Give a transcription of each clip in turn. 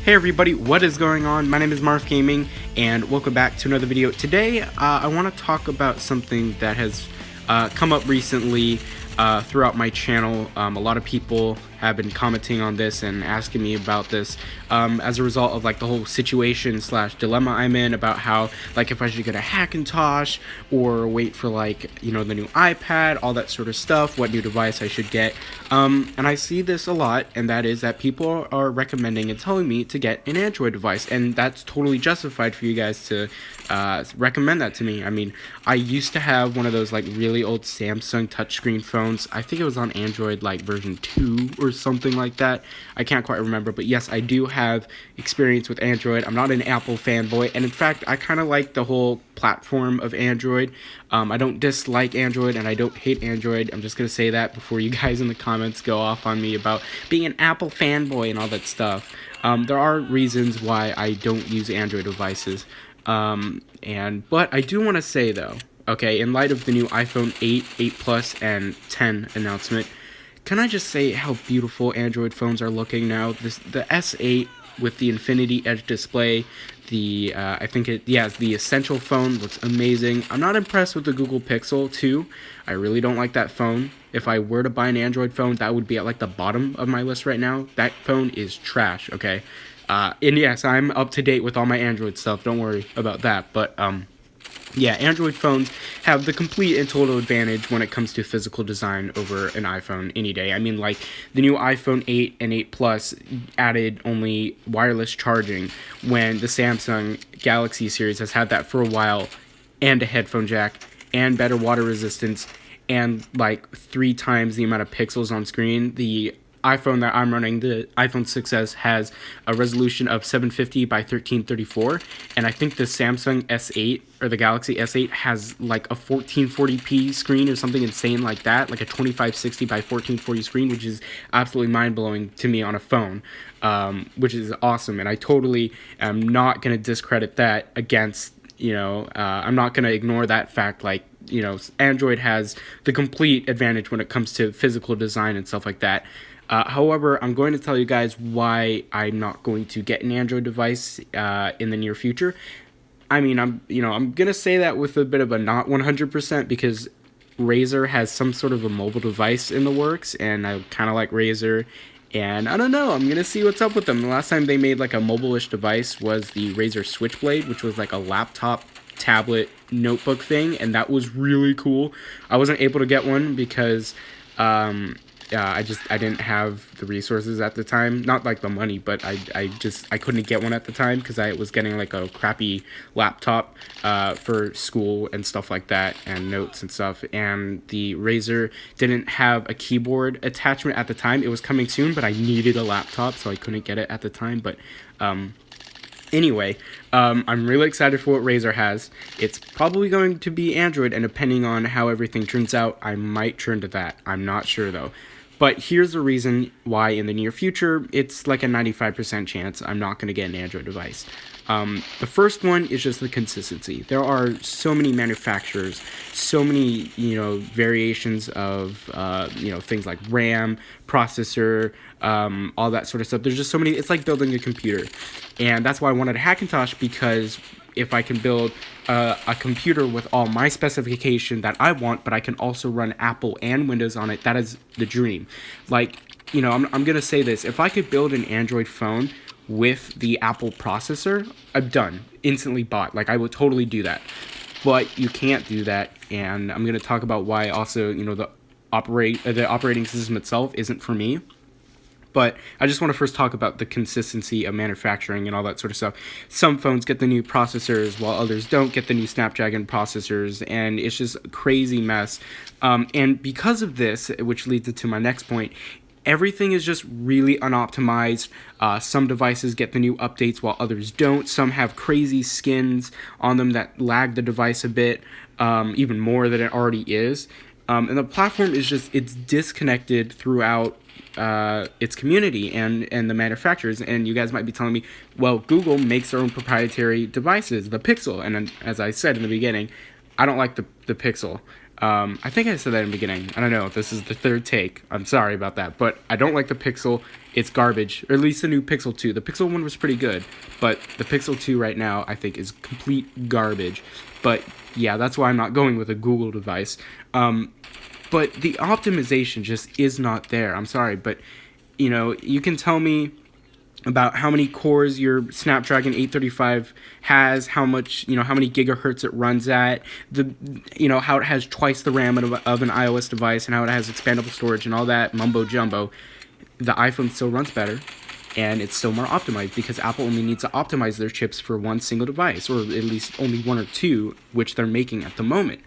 Hey everybody, what is going on? My name is Marv Gaming, and welcome back to another video. Today, I want to talk about something that has come up recently throughout my channel. A lot of people have been commenting on this and asking me about this as a result of like the whole situation slash dilemma I'm in about how like if I should get a Hackintosh or wait for like, you know, the new iPad, all that sort of stuff, what new device I should get. And I see this a lot, and that is that people are recommending and telling me to get an Android device, and that's totally justified for you guys to recommend that to me. I mean, I used to have one of those like really old Samsung touchscreen phones. I think it was on Android like version 2 or something like that. I can't quite remember, but yes, I do have experience with Android. I'm not an Apple fanboy, and in fact, I kind of like the whole platform of Android. I don't dislike Android, and I don't hate Android. I'm just gonna say that before you guys in the comments go off on me about being an Apple fanboy and all that stuff. There are reasons why I don't use Android devices. But I do want to say though, okay, in light of the new iPhone 8, 8 Plus, and 10 announcement, can I just say how beautiful Android phones are looking now? The S8 with the Infinity Edge display, the the Essential phone looks amazing. I'm not impressed with the Google Pixel 2. I really don't like that phone. If I were to buy an Android phone, that would be at like the bottom of my list right now. That phone is trash, okay? And yes, I'm up to date with all my Android stuff. Don't worry about that. But yeah, Android phones have the complete and total advantage when it comes to physical design over an iPhone any day. I mean, like, the new iPhone 8 and 8 Plus added only wireless charging when the Samsung Galaxy series has had that for a while, and a headphone jack, and better water resistance, and like 3 times the amount of pixels on screen. The iPhone that I'm running, the iPhone 6s, has a resolution of 750 by 1334, and I think the Samsung S8 or the Galaxy S8 has like a 1440p screen or something insane like that, like a 2560 by 1440 screen, which is absolutely mind-blowing to me on a phone, which is awesome, and I totally am not going to discredit that against, you know, I'm not going to ignore that fact. Like, you know, Android has the complete advantage when it comes to physical design and stuff like that. However, I'm going to tell you guys why I'm not going to get an Android device in the near future. I mean, I'm going to say that with a bit of a not 100% because Razer has some sort of a mobile device in the works, and I kind of like Razer. And I don't know, I'm going to see what's up with them. The last time they made like a mobile-ish device was the Razer Switchblade, which was like a laptop, tablet, notebook thing, and that was really cool. I wasn't able to get one because I didn't have the resources at the time, not like the money, but I couldn't get one at the time because I was getting like a crappy laptop for school and stuff like that, and notes and stuff, and the Razer didn't have a keyboard attachment at the time. It was coming soon, but I needed a laptop, so I couldn't get it at the time. But anyway, I'm really excited for what Razer has. It's probably going to be Android, and depending on how everything turns out, I might turn to that. I'm not sure though. But here's the reason why in the near future, it's like a 95% chance I'm not going to get an Android device. The first one is just the consistency. There are so many manufacturers, so many, you know, variations of, you know, things like RAM, processor, all that sort of stuff. There's just so many. It's like building a computer. And that's why I wanted a Hackintosh, because if I can build a computer with all my specification that I want, but I can also run Apple and Windows on it, that is the dream. Like, you know, I'm going to say this. If I could build an Android phone with the Apple processor, I'm done. Instantly bought. Like, I would totally do that. But you can't do that, and I'm going to talk about why also, you know, the operating system itself isn't for me. But I just want to first talk about the consistency of manufacturing and all that sort of stuff. Some phones get the new processors while others don't get the new Snapdragon processors, and it's just a crazy mess. And because of this, which leads into my next point, everything is just really unoptimized. Some devices get the new updates while others don't. Some have crazy skins on them that lag the device a bit, even more than it already is. And the platform is just, it's disconnected throughout its community and the manufacturers. And you guys might be telling me, well, Google makes their own proprietary devices, the Pixel. And as I said in the beginning, I don't like the Pixel. I think I said that in the beginning. I don't know. This is the third take. I'm sorry about that. But I don't like the Pixel. It's garbage. Or at least the new Pixel 2. The Pixel 1 was pretty good. But the Pixel 2 right now, I think, is complete garbage. But yeah, that's why I'm not going with a Google device. But the optimization just is not there. I'm sorry. But, you know, you can tell me about how many cores your Snapdragon 835 has, how much, you know, how many gigahertz it runs at, how it has twice the RAM of an iOS device, and how it has expandable storage and all that mumbo jumbo. The iPhone still runs better, and it's still more optimized because Apple only needs to optimize their chips for one single device, or at least only one or two, which they're making at the moment.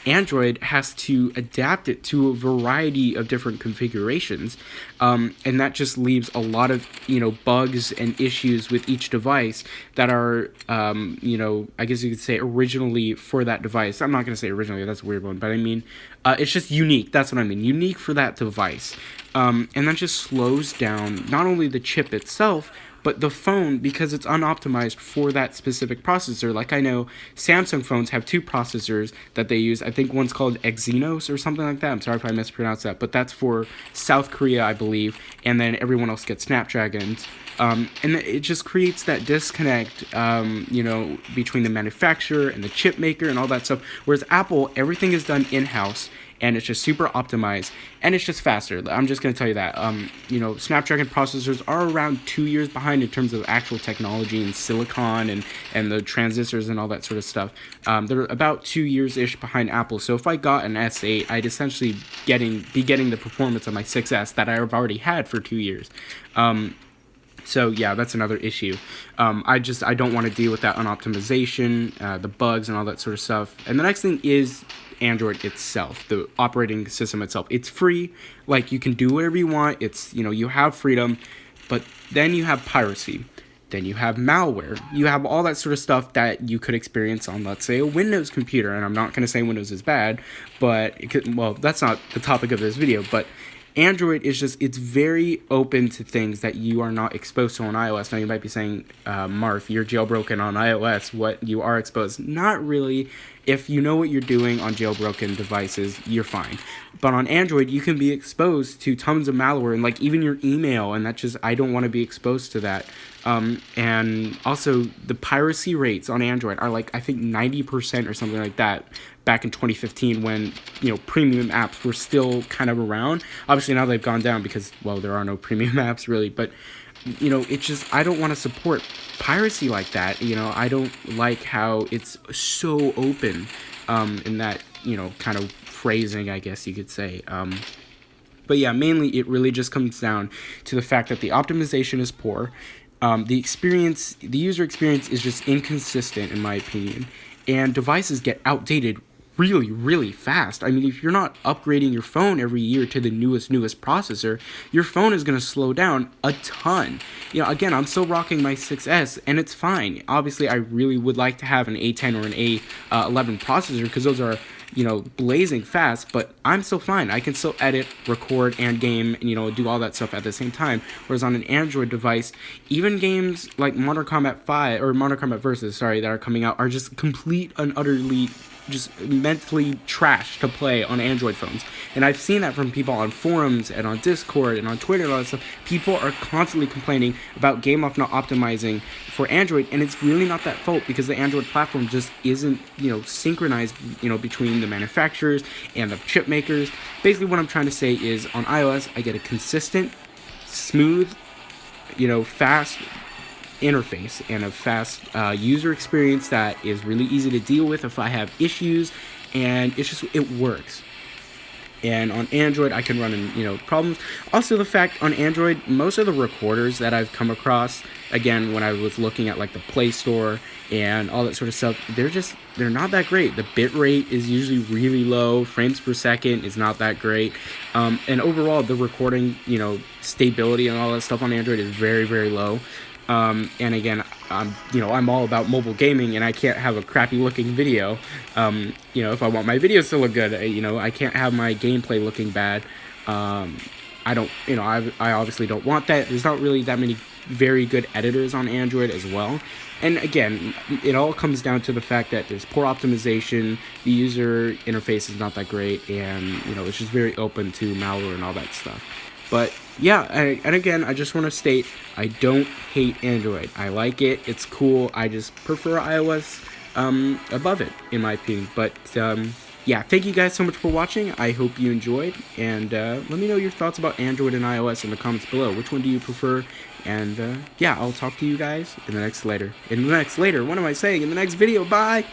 Android has to adapt it to a variety of different configurations, and that just leaves a lot of, bugs and issues with each device that are, I guess you could say originally for that device. I'm not going to say originally, that's a weird one, but I mean, it's just unique. That's what I mean, unique for that device. And that just slows down not only the chip itself, but the phone, because it's unoptimized for that specific processor. Like, I know Samsung phones have two processors that they use. I think one's called Exynos or something like that. I'm sorry if I mispronounced that, but that's for South Korea, I believe, and then everyone else gets Snapdragons. And it just creates that disconnect, between the manufacturer and the chip maker and all that stuff. Whereas Apple, everything is done in-house, and it's just super optimized, and it's just faster. I'm just going to tell you that. Snapdragon processors are around 2 years behind in terms of actual technology and silicon and the transistors and all that sort of stuff. They're about 2 years-ish behind Apple. So if I got an S8, I'd essentially be getting the performance of my 6S that I've already had for 2 years. So yeah, that's another issue. I don't want to deal with that unoptimization, the bugs and all that sort of stuff. And the next thing is Android itself, the operating system itself. It's free, like you can do whatever you want. It's, you have freedom, but then you have piracy. Then you have malware. You have all that sort of stuff that you could experience on, let's say, a Windows computer. And I'm not going to say Windows is bad, but that's not the topic of this video, but Android is it's very open to things that you are not exposed to on iOS. Now, you might be saying, Marf, you're jailbroken on iOS. What, you are exposed? Not really. If you know what you're doing on jailbroken devices, you're fine. But on Android, you can be exposed to tons of malware and, like, even your email, and I don't want to be exposed to that. And also, the piracy rates on Android are, like, I think 90% or something like that back in 2015 when, premium apps were still kind of around. Obviously, now they've gone down because, well, there are no premium apps, really. But, it's just, I don't want to support piracy like that. I don't like how it's so open in that, kind of phrasing, I guess you could say. But yeah, mainly it really just comes down to the fact that the optimization is poor. The user experience is just inconsistent, in my opinion, and devices get outdated really, really fast. I mean, if you're not upgrading your phone every year to the newest processor, your phone is going to slow down a ton. Again, I'm still rocking my 6S, and it's fine. Obviously, I really would like to have an A10 or an A11 processor, because those are, blazing fast, but I'm still fine. I can still edit, record, and game, and, do all that stuff at the same time. Whereas on an Android device, even games like Modern Combat 5, or Modern Combat Versus, that are coming out, are just complete and utterly just mentally trash to play on Android phones. And I've seen that from people on forums and on Discord and on Twitter and all that stuff. People are constantly complaining about GameLoft not optimizing for Android, and it's really not that fault, because the Android platform just isn't, synchronized, between the manufacturers and the chip makers. Basically, what I'm trying to say is, on iOS, I get a consistent, smooth, fast interface and a fast user experience that is really easy to deal with if I have issues, and it works. And on Android, I can run in, problems. Also, the fact on Android, most of the recorders that I've come across, again, when I was looking at, like, the Play Store and all that sort of stuff, they're not that great. The bit rate is usually really low. Frames per second is not that great. And overall, the recording, stability and all that stuff on Android is very, very low. And again, I'm all about mobile gaming, and I can't have a crappy looking video. If I want my videos to look good, I can't have my gameplay looking bad. I obviously don't want that. There's not really that many very good editors on Android as well. And again, it all comes down to the fact that there's poor optimization, the user interface is not that great, and it's just very open to malware and all that stuff. But yeah, and again, I just want to state, I don't hate Android. I like it, it's cool. I just prefer iOS above it, in my opinion. But yeah, thank you guys so much for watching. I hope you enjoyed, and let me know your thoughts about Android and iOS in the comments below. Which one do you prefer? And yeah, I'll talk to you guys in the next later. What am I saying? In the next video. Bye!